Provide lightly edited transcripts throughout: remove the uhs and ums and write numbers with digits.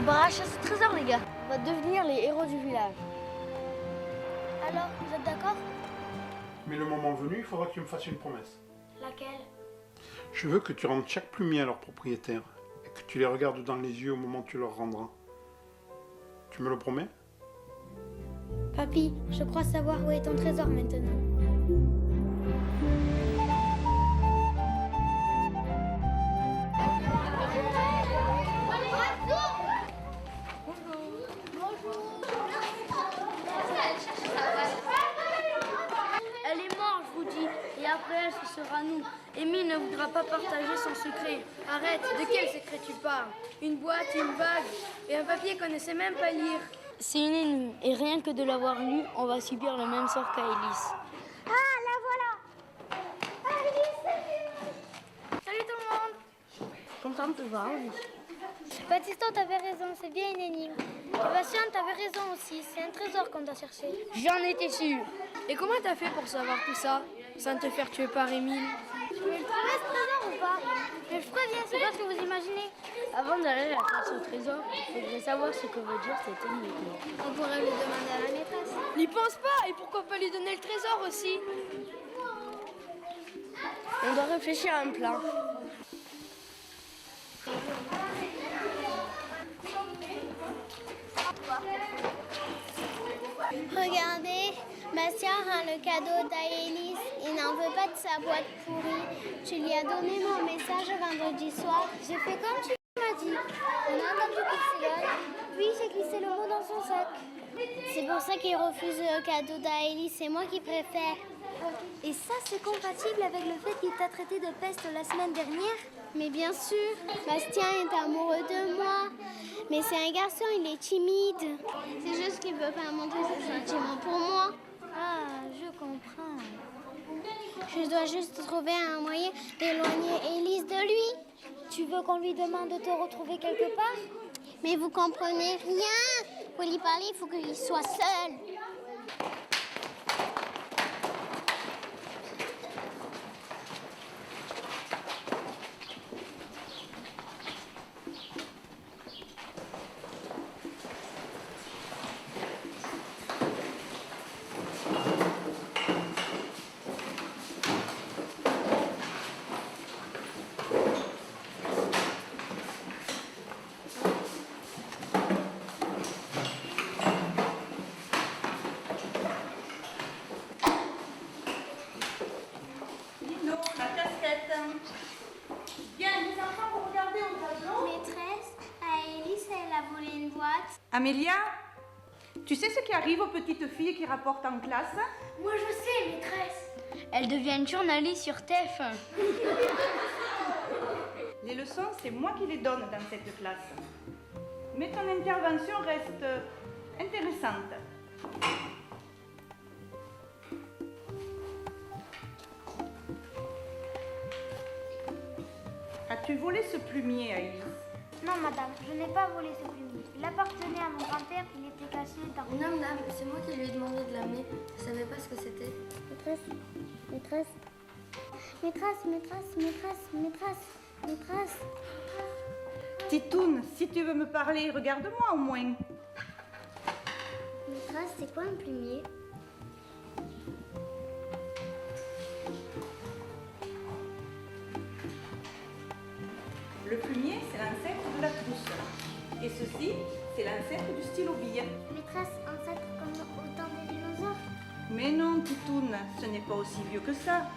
va racheter ce trésor, les gars. On va devenir les héros du village. Alors, vous êtes d'accord? Mais le moment venu, il faudra que tu me fasses une promesse. Laquelle? Je veux que tu rendes chaque plumier à leur propriétaire et que tu les regardes dans les yeux au moment où tu leur rendras. Tu me le promets? Papy, je crois savoir où est ton trésor maintenant. Elle est morte, je vous dis. Et après elle, ce sera nous. Émile ne voudra pas partager son secret. Arrête, de quel secret tu parles? Une boîte, une bague et un papier qu'on ne sait même pas lire. C'est une énigme. Et rien que de l'avoir lu, on va subir le même sort qu'Aélys. Ah, la voilà! Alice! Salut tout le monde! Content de te voir, oui. Baptiston, t'avais raison, c'est bien une énigme. Et Bastien, t'avais raison aussi, c'est un trésor qu'on doit chercher. J'en étais sûre. Et comment t'as fait pour savoir tout ça, sans te faire tuer par Émile? Tu veux le trouver ce trésor ou pas? Mais je préviens, c'est pas ce que vous imaginez. Avant d'aller à la chasse au trésor, il faudrait savoir ce que veut dire cette énigme. On pourrait lui demander à la maîtresse. N'y pense pas, et pourquoi pas lui donner le trésor aussi? On doit réfléchir à un plan. Regardez, Bastien rend le cadeau d'Aélys. Il n'en veut pas de sa boîte pourrie. Tu lui as donné mon message vendredi soir. J'ai fait comme tu m'as dit. On a entendu Pixelon, puis j'ai glissé le mot dans son sac. C'est pour ça qu'il refuse le cadeau d'Aélys. C'est moi qui préfère. Et ça, c'est compatible avec le fait qu'il t'a traité de peste la semaine dernière? Mais bien sûr, Bastien est amoureux de moi. Mais c'est un garçon, il est timide. C'est juste qu'il veut pas montrer ses sentiments pour moi. Ah, je comprends. Je dois juste trouver un moyen d'éloigner Élise de lui. Tu veux qu'on lui demande de te retrouver quelque part? Mais vous comprenez rien. Pour lui parler, il faut qu'il soit seul. Maîtresse, Aélys, elle a volé une boîte. Amélia, tu sais ce qui arrive aux petites filles qui rapportent en classe? Moi, je sais, maîtresse. Elle devient une journaliste sur TF1. Les leçons, c'est moi qui les donne dans cette classe. Mais ton intervention reste intéressante. As-tu volé ce plumier, Aïs? Non, madame, je n'ai pas volé ce plumier. Il appartenait à mon grand-père, il était caché dans... Non, madame, c'est moi qui lui ai demandé de l'amener. Je savais pas ce que c'était. Maîtresse, maîtresse, maîtresse, maîtresse, maîtresse, maîtresse, maîtresse. Titoune, si tu veux me parler, regarde-moi au moins. Maîtresse, c'est quoi un plumier? Le plumier, c'est l'ancêtre de la trousse. Et ceci, c'est l'ancêtre du stylo bille. Maîtresse, ancêtre comme au temps des dinosaures. Mais non, Titoune, ce n'est pas aussi vieux que ça.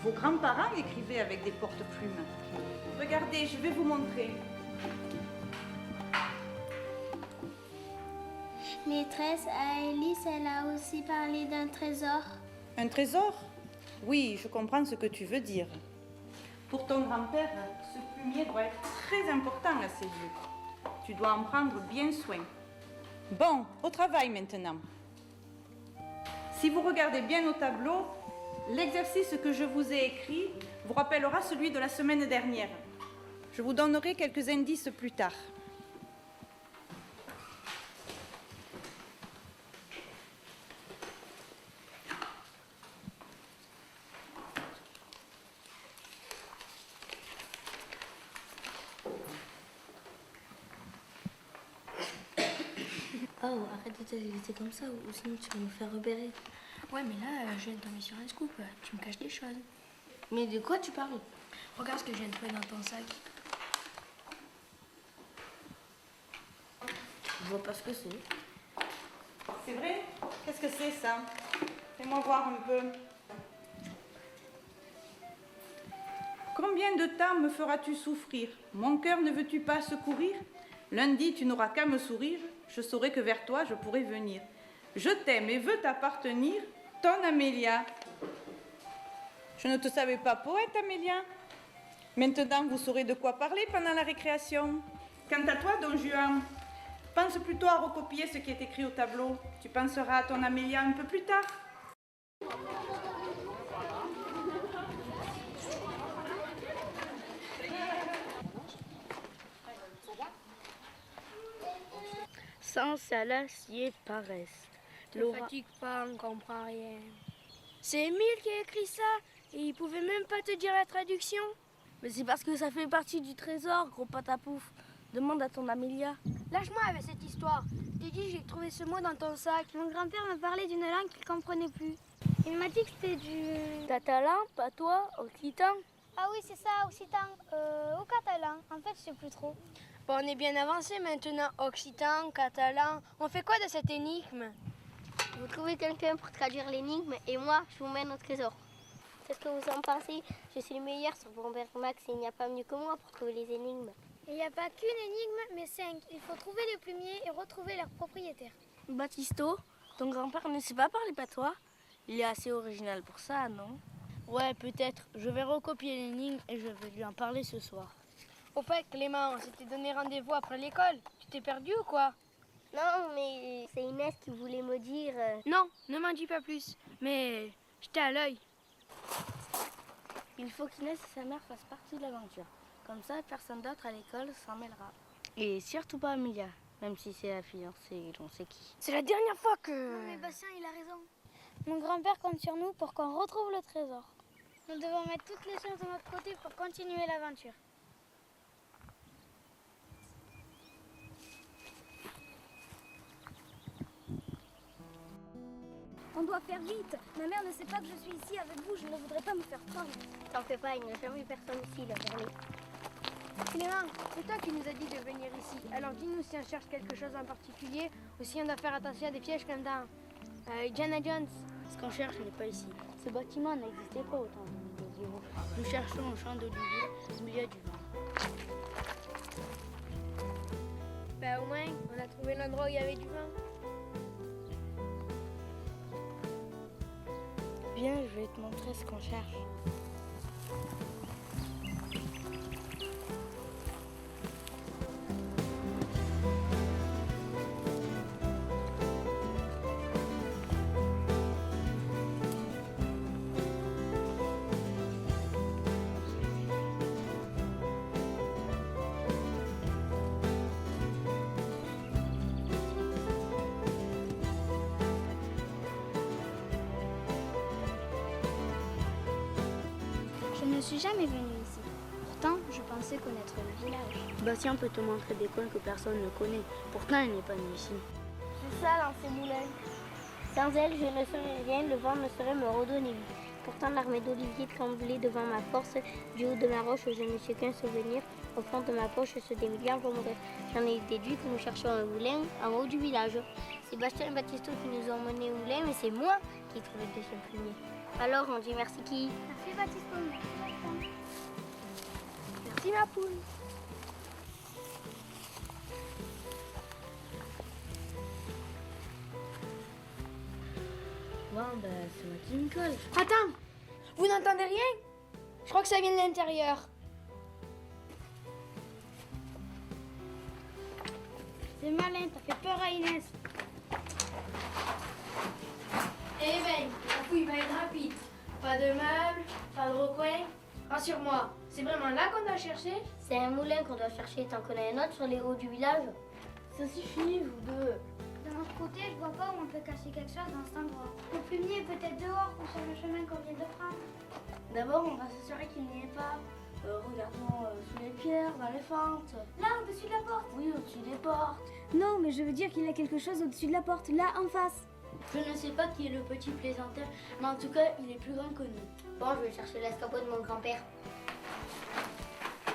Vos grands-parents écrivaient avec des porte-plumes. Regardez, je vais vous montrer. Maîtresse, Aélys, elle a aussi parlé d'un trésor. Un trésor? Oui, je comprends ce que tu veux dire. Pour ton grand-père, ce plumier doit être très important à ses yeux. Tu dois en prendre bien soin. Bon, au travail maintenant. Si vous regardez bien au tableau, l'exercice que je vous ai écrit vous rappellera celui de la semaine dernière. Je vous donnerai quelques indices plus tard. Pao, arrête de t'agiter comme ça ou sinon tu vas nous faire repérer. Ouais, mais là, je viens de tomber sur un scoop. Tu me caches des choses. Mais de quoi tu parles? Regarde ce que je viens de trouver dans ton sac. Je vois pas ce que c'est. C'est vrai? Qu'est-ce que c'est ça? Fais-moi voir un peu. Combien de temps me feras-tu souffrir? Mon cœur ne veux-tu pas secourir? Lundi, tu n'auras qu'à me sourire, je saurai que vers toi je pourrai venir. Je t'aime et veux t'appartenir, ton Amélia. Je ne te savais pas poète, Amélia. Maintenant, vous saurez de quoi parler pendant la récréation. Quant à toi, Don Juan, pense plutôt à recopier ce qui est écrit au tableau. Tu penseras à ton Amélia un peu plus tard. Sans salacier paresse. Ne fatigue pas, on ne comprend rien. C'est Émile qui a écrit ça et il pouvait même pas te dire la traduction. Mais c'est parce que ça fait partie du trésor, gros patapouf. Demande à ton Amélia. Lâche-moi avec cette histoire. Je t'ai dit, j'ai trouvé ce mot dans ton sac. Mon grand-père m'a parlé d'une langue qu'il ne comprenait plus. Il m'a dit que c'était du... Catalan, patois, occitan. Ah oui, c'est ça, occitan. Ou catalan. En fait, je sais plus trop. Bon, on est bien avancé maintenant. Occitan, catalan. On fait quoi de cette énigme? Vous trouvez quelqu'un pour traduire l'énigme et moi, je vous mène au trésor. Qu'est-ce que vous en pensez? Je suis le meilleur sur Bomber Max et il n'y a pas mieux que moi pour trouver les énigmes. Il n'y a pas qu'une énigme, mais 5. Il faut trouver les plumiers et retrouver leur propriétaire. Baptisto, ton grand-père ne sait pas parler patois? Il est assez original pour ça, non? Ouais, peut-être. Je vais recopier l'énigme et je vais lui en parler ce soir. Au fait, Clément, on s'était donné rendez-vous après l'école. Tu t'es perdu ou quoi? Non, mais c'est Inès qui voulait me dire... Non, ne m'en dis pas plus. Mais j'étais à l'œil. Il faut qu'Inès et sa mère fassent partie de l'aventure. Comme ça, personne d'autre à l'école s'en mêlera. Et surtout pas Amelia, même si c'est la fiancée, on sait qui. C'est la dernière fois que... Non, mais Bastien, il a raison. Mon grand-père compte sur nous pour qu'on retrouve le trésor. Nous devons mettre toutes les chances de notre côté pour continuer l'aventure. On doit faire vite. Ma mère ne sait pas que je suis ici avec vous. Je ne voudrais pas me faire prendre. T'en fais pas, il n'y a jamais eu personne ici, la journée. Clément, c'est toi qui nous as dit de venir ici. Alors dis-nous si on cherche quelque chose en particulier ou si on doit faire attention à des pièges comme dans Indiana Jones. Ce qu'on cherche n'est pas ici. Ce bâtiment n'existait pas au temps des médiévaux. Nous cherchons au champ d'olivier au milieu du vent. Ben au moins, on a trouvé l'endroit où il y avait du vent. Viens, je vais te montrer ce qu'on cherche. Je ne suis jamais venue ici. Pourtant, je pensais connaître le village. Bastien peut te montrer des coins que personne ne connaît. Pourtant, il n'est pas né ici. C'est ça, dans ces moulins. Sans elle, je ne serais rien, le vent ne saurait me redonner vie. Pourtant, l'armée d'Olivier tremblait devant ma force. Du haut de ma roche, je ne sais qu'un souvenir. Au fond de ma poche, ceux des milliards vont mourir. J'en ai déduit que nous cherchions un moulin en haut du village. C'est Bastien et Baptisto qui nous ont menés au moulin, mais c'est moi qui ai trouvé le deuxième plumier. Alors, on dit merci qui? Merci Baptisto. Merci ma poule. Bon, ben, c'est moi qui me colle. Attends, vous n'entendez rien? Je crois que ça vient de l'intérieur. C'est malin, t'as fait peur à Inès. Eh ben, la fouille va être rapide. Pas de meubles, pas de recoin. Rassure-moi, c'est vraiment là qu'on doit chercher? C'est un moulin qu'on doit chercher, t'en connais un autre sur les hauts du village? Ça suffit, vous deux. De notre côté, je vois pas où on peut cacher quelque chose dans cet endroit. Le plumier est peut-être dehors ou sur le chemin qu'on vient de prendre. D'abord, on va s'assurer qu'il n'y ait pas. Regarde-moi sous les pierres, dans les fentes. Là, au-dessus de la porte. Oui, au-dessus des portes. Non, mais je veux dire qu'il y a quelque chose au-dessus de la porte, là, en face. Je ne sais pas qui est le petit plaisanteur, mais en tout cas, il est plus grand que nous. Bon, je vais chercher l'escabeau de mon grand-père.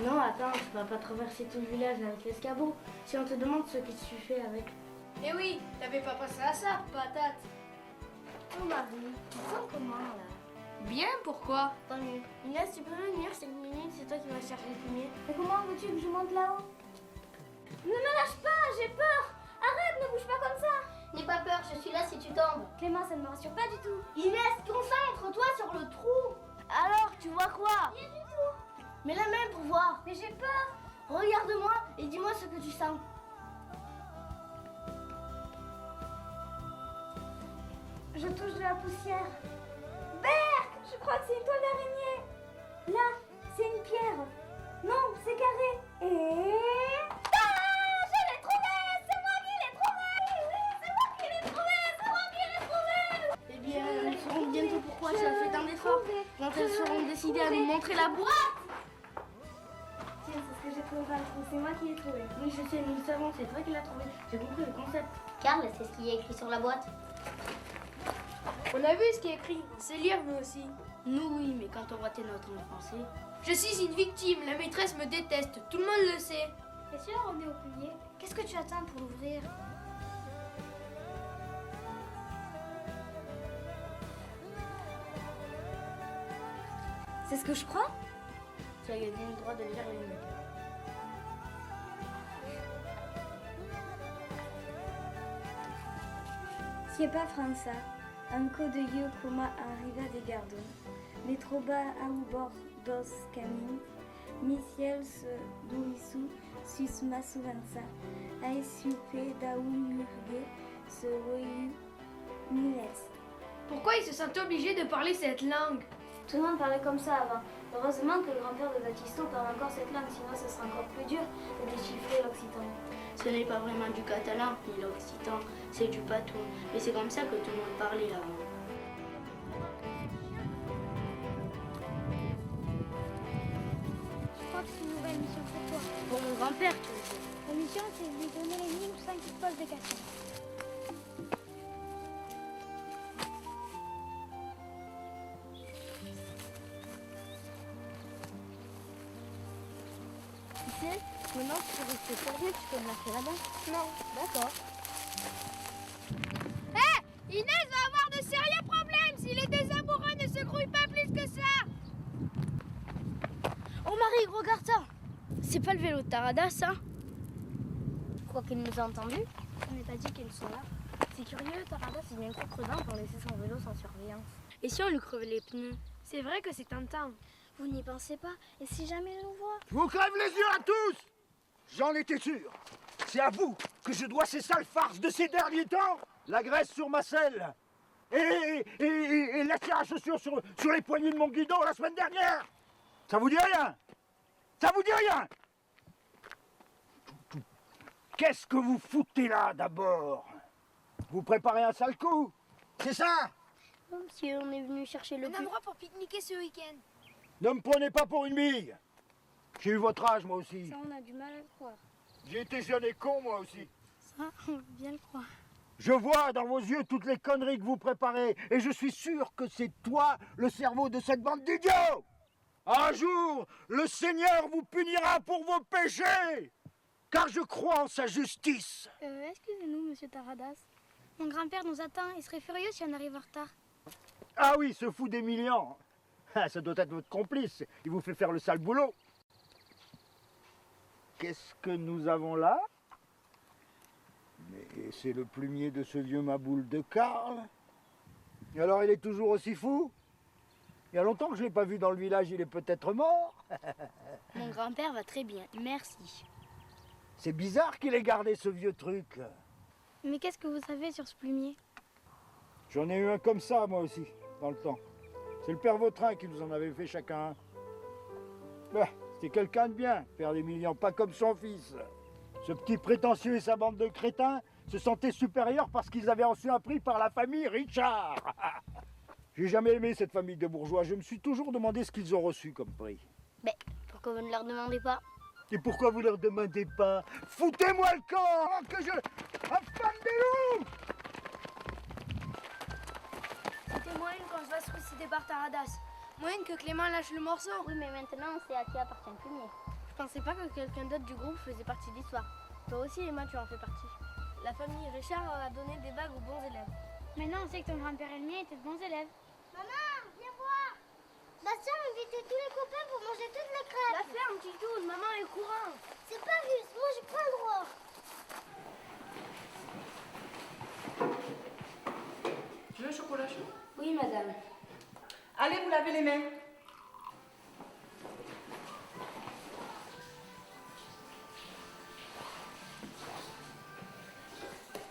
Non, attends, tu vas pas traverser tout le village avec l'escabeau. Si on te demande ce que tu fais avec. Eh oui, t'avais pas pensé à ça, patate. Oh Marie, tu te sens comment là? Bien, pourquoi? Tant mieux. Inès, tu peux venir 5 minutes, c'est toi qui vas chercher le fumier. Mais comment veux-tu que je monte là-haut? Ne me lâche pas, j'ai peur. Arrête, ne bouge pas comme ça. N'aie pas peur, je suis là si tu tombes. Clément, ça ne me rassure pas du tout. Inès, concentre-toi sur le trou. Alors, tu vois quoi? Rien du tout. Mets la main pour voir. Mais j'ai peur. Regarde-moi et dis-moi ce que tu sens. Je touche de la poussière. Berk, je crois que c'est une toile d'araignée. Là, c'est une pierre. Non, c'est carré. Et... Ah, je l'ai trouvé. C'est moi qui l'ai trouvé. Oui, c'est moi qui l'ai trouvé. C'est moi qui l'ai trouvé. Eh bien, elles sauront bientôt pourquoi ça fait tant d'efforts. Quand elles seront décidées à nous montrer la boîte. Tiens, c'est ce que j'ai trouvé dans le trou. C'est moi qui l'ai trouvé. Oui, je sais, nous le savons, c'est toi qui l'as trouvé. J'ai compris le concept. Karl, c'est ce qui est écrit sur la boîte. On a vu ce qui est écrit, on sait lire nous aussi. Nous, oui, mais quand on voit tes notes en français. Je suis une victime, la maîtresse me déteste, tout le monde le sait. Et si on remet au fumier, qu'est-ce que tu attends pour l'ouvrir? C'est ce que je crois? Tu as gagné le droit de lire les notes. Siepa França, anco de yo como arriba de gardo, me troba au bord dos caminhos, mi ciel se durisu sus masuvança, ai supe da murgue se roiu miles. Pourquoi il se sent obligé de parler cette langue? Tout le monde parlait comme ça avant. Heureusement que le grand-père de Baptisto parle encore cette langue, sinon ce sera encore plus dur de déchiffrer l'occitan. Ce n'est pas vraiment du catalan ni l'occitan, c'est du patou. Mais c'est comme ça que tout le monde parlait avant. Je crois que c'est une nouvelle mission pour toi. Pour mon grand-père, tu veux dire. La mission, c'est de lui donner l'énigme sans qu'il se pose des questions. Tu sais, maintenant tu peux rester sérieux, tu peux me lâcher là-bas. Non. D'accord. Inès va avoir de sérieux problèmes si les deux amoureux ne se grouillent pas plus que ça. Oh Marie, regarde ça. C'est pas le vélo de Taradas, ça? Je crois qu'il nous a entendus. On n'est pas dit qu'ils sont là. C'est curieux, Taradas, il vient trop prudent pour laisser son vélo sans surveillance. Et si on lui crevait les pneus? C'est vrai que c'est tentant. Vous n'y pensez pas. Et si jamais il nous voit? Je vous crève les yeux à tous! J'en étais sûr. C'est à vous que je dois ces sales farces de ces derniers temps. La graisse sur ma selle. Et la tire à chaussures sur les poignées de mon guidon la semaine dernière. Ça vous dit rien? Ça vous dit rien? Qu'est-ce que vous foutez là d'abord? Vous préparez un sale coup? C'est ça? Monsieur, on est venu chercher le Un endroit pour pique-niquer ce week-end. Ne me prenez pas pour une bille. J'ai eu votre âge moi aussi. Ça, on a du mal à le croire. J'ai été jeune et con moi aussi. Ça, on veut bien le croire. Je vois dans vos yeux toutes les conneries que vous préparez et je suis sûr que c'est toi le cerveau de cette bande d'idiots. Un jour, le Seigneur vous punira pour vos péchés, car je crois en sa justice. Excusez-nous, monsieur Taradas. Mon grand-père nous attend. Il serait furieux si on arrive en retard. Ah oui, ce fou d'Emilien. Ah, ça doit être votre complice. Il vous fait faire le sale boulot. Qu'est-ce que nous avons là? Mais c'est le plumier de ce vieux maboule de Karl. Et alors il est toujours aussi fou? Il y a longtemps que je ne l'ai pas vu dans le village, il est peut-être mort. Mon grand-père va très bien, merci. C'est bizarre qu'il ait gardé ce vieux truc. Mais qu'est-ce que vous savez sur ce plumier? J'en ai eu un comme ça, moi aussi, dans le temps. C'est le père Vautrin qui nous en avait fait chacun un. Bah, c'était quelqu'un de bien, père d'Emilien, pas comme son fils. Ce petit prétentieux et sa bande de crétins se sentaient supérieurs parce qu'ils avaient reçu un prix par la famille Richard. J'ai jamais aimé cette famille de bourgeois. Je me suis toujours demandé ce qu'ils ont reçu comme prix. Mais pour pourquoi vous ne leur demandez pas? Et pourquoi vous leur demandez pas? Foutez-moi le camp avant que je... Affame des loups! C'était moyen qu'on se fasse trucider par Taradas. Moyen que Clément lâche le morceau. Oui, mais maintenant, c'est à qui appartient le fumier. Je pensais pas que quelqu'un d'autre du groupe faisait partie de l'histoire. Toi aussi, Emma, tu en fais partie. La famille Richard a donné des bagues aux bons élèves. Maintenant, on sait que ton grand-père et le mien étaient de bons élèves. Maman, viens voir. Bastien a invité tous les copains pour manger toutes les crêpes. La ferme, Titoune, maman est courant. C'est pas juste, moi j'ai pas le droit. Tu veux un chocolat chaud? Oui, madame. Allez, vous lavez les mains.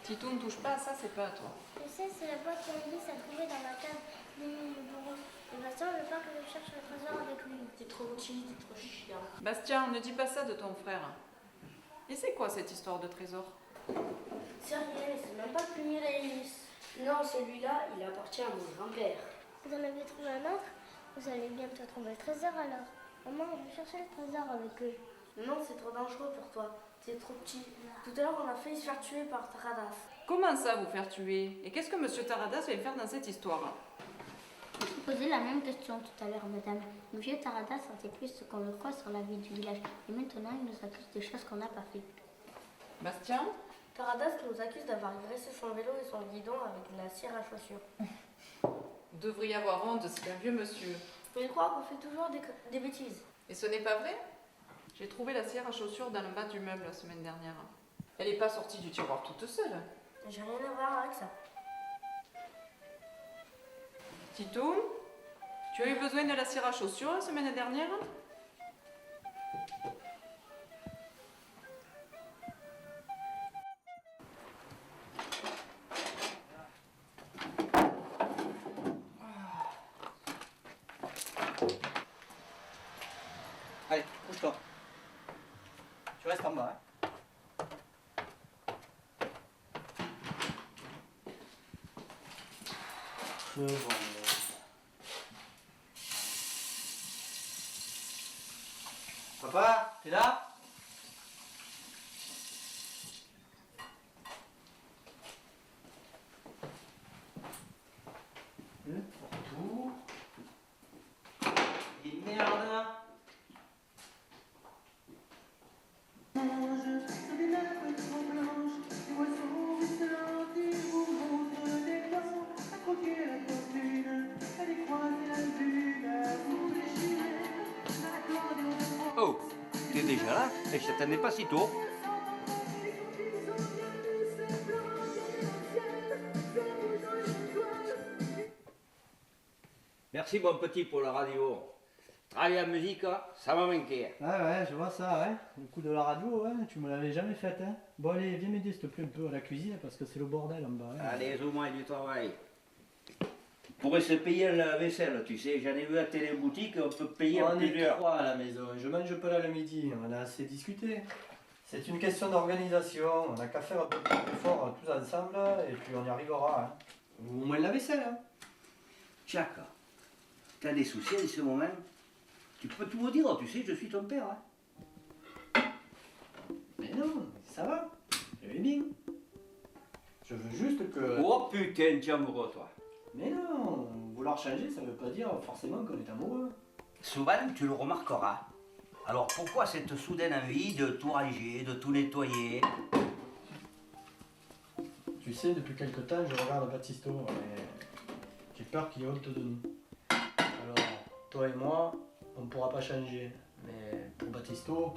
Titou, ne touche pas à ça, c'est pas à toi. Je sais, c'est la boîte qu'Alice a trouvée dans la cave des mines de bureau. Et Bastien veut pas que je cherche le trésor avec lui. T'es trop petit, t'es trop chiant. Bastien, ne dis pas ça de ton frère. Et c'est quoi cette histoire de trésor? C'est rien, c'est même pas le fumier d'Aélis. Non, celui-là, il appartient à mon grand-père. Vous en avez trouvé un autre? Vous allez bientôt trouver le trésor alors. Maman, je vais chercher le trésor avec eux. Non, c'est trop dangereux pour toi. T'es trop petit. Tout à l'heure, on a failli se faire tuer par Taradas. Comment ça, vous faire tuer? Et qu'est-ce que Monsieur Taradas vient faire dans cette histoire? Je vous posais la même question tout à l'heure, madame. Le vieux Taradas en sait plus ce qu'on le croit sur la vie du village. Et maintenant, il nous accuse de choses qu'on n'a pas fait. Bastien? Taradas nous accuse d'avoir graissé son vélo et son guidon avec de la cire à chaussures. Vous devriez avoir honte, c'est un vieux monsieur. Mais il croit qu'on fait toujours des bêtises. Et ce n'est pas vrai? J'ai trouvé la cire à chaussures dans le bas du meuble la semaine dernière. Elle n'est pas sortie du tiroir toute seule. J'ai rien à voir avec ça. Tito, tu as eu besoin de la cire à chaussures la semaine dernière? Allez, bouge-toi. Tu restes en bas. Hein. Papa, t'es là? Retour. Et merde. Oh, t'es déjà là? Et je t'attendais pas si tôt. Merci mon petit pour la radio. Travailler la musique, hein, ça m'a manqué. Ouais, je vois ça, ouais. Le coup de la radio, ouais, tu me l'avais jamais fait, hein. Bon, allez, viens m'aider s'il te plaît un peu à la cuisine parce que c'est le bordel en bas. Hein. Allez, au moins du travail. Pourrait se payer la vaisselle, tu sais. J'en ai vu à télé-boutique, on peut payer en On est plusieurs. 3 à la maison, je mange pas là le midi, on a assez discuté. C'est une question d'organisation, on n'a qu'à faire un peu plus fort tous ensemble et puis on y arrivera. Hein. Ou au moins la vaisselle. Hein. Tchac, t'as des soucis en ce moment? Tu peux tout me dire, tu sais, je suis ton père. Hein. Mais non, ça va, je vais bien. Je veux juste que... Oh putain, tu es amoureux, toi. Mais non, vouloir changer, ça veut pas dire forcément qu'on est amoureux. Souvent, tu le remarqueras. Alors pourquoi cette soudaine envie de tout ranger, de tout nettoyer? Tu sais, depuis quelque temps, je regarde Baptisto et j'ai peur qu'il ait honte de nous. Alors, toi et moi, on ne pourra pas changer. Mais pour Baptisto,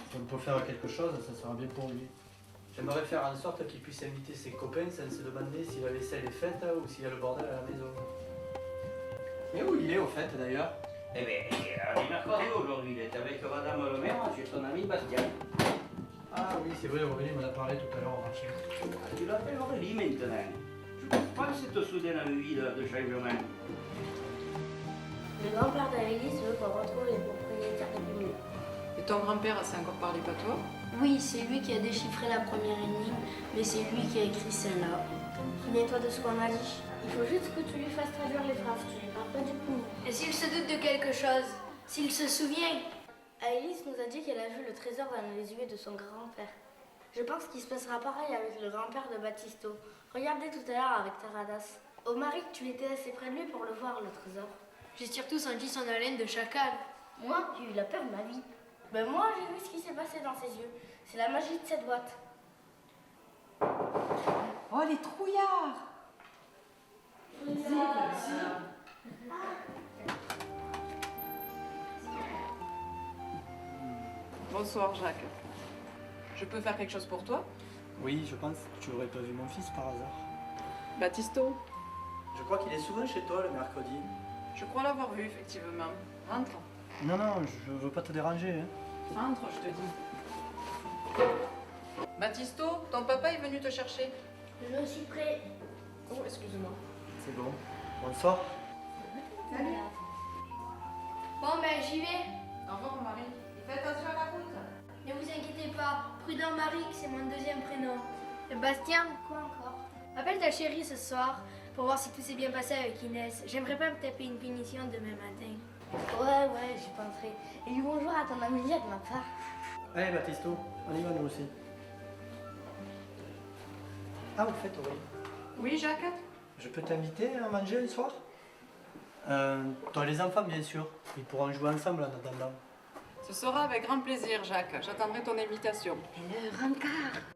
si on peut faire quelque chose, ça sera bien pour lui. J'aimerais faire en sorte qu'il puisse inviter ses copains sans se demander si la vaisselle est faite ou s'il y a le bordel à la maison. Mais où il est au fait d'ailleurs? Eh bien, on est mercredi aujourd'hui, il est avec Madame le maire, chez son ami Bastien. Ah oui, c'est vrai, Aurélie m'en a parlé tout à l'heure au marché. Ah, tu l'appelles Aurélie maintenant. Je comprends cette soudaine envie de changement. Le grand-père d'Aélis veut qu'on retrouve les propriétaires du mur. Et ton grand-père, c'est encore parlé patois? Oui, c'est lui qui a déchiffré la première énigme, mais c'est lui qui a écrit celle-là. Souviens-toi de ce qu'on a dit. Il faut juste que tu lui fasses traduire les phrases, tu lui parles pas du coup. Et s'il se doute de quelque chose, s'il se souvient, Alice nous a dit qu'elle a vu le trésor dans les yeux de son grand-père. Je pense qu'il se passera pareil avec le grand-père de Baptisto. Regardez tout à l'heure avec Taradas. Omaric, tu étais assez près de lui pour le voir, le trésor. J'ai surtout senti son haleine de chacal. Moi, j'ai eu la peur de ma vie. Ben moi, j'ai vu ce qui s'est passé dans ses yeux. C'est la magie de cette boîte. Oh, les trouillards! Bonsoir, Jacques. Je peux faire quelque chose pour toi? Oui, je pense. Tu aurais pas vu mon fils par hasard. Baptisto? Je crois qu'il est souvent chez toi le mercredi. Je crois l'avoir vu, effectivement. Rentre. Non, je veux pas te déranger. Hein. Entre, je te dis. Baptisto, ton papa est venu te chercher. Je suis prêt. Oh, excuse-moi. C'est bon. Bonsoir. Bon, ben j'y vais. Au revoir, Marie. Fais attention à la route. Ne vous inquiétez pas. Prudent Marie, c'est mon deuxième prénom. Et Bastien, quoi encore? Appelle ta chérie ce soir pour voir si tout s'est bien passé avec Inès. J'aimerais pas me taper une punition demain matin. Ouais, j'y penserai. Et dis bonjour à ton Amélia de ma part. Allez, Baptisto, on y va nous aussi. Ah, au fait, oui. Oui, Jacques? Je peux t'inviter à manger le soir? Toi et les enfants, bien sûr. Ils pourront jouer ensemble en attendant. Ce sera avec grand plaisir, Jacques. J'attendrai ton invitation. Le rencard.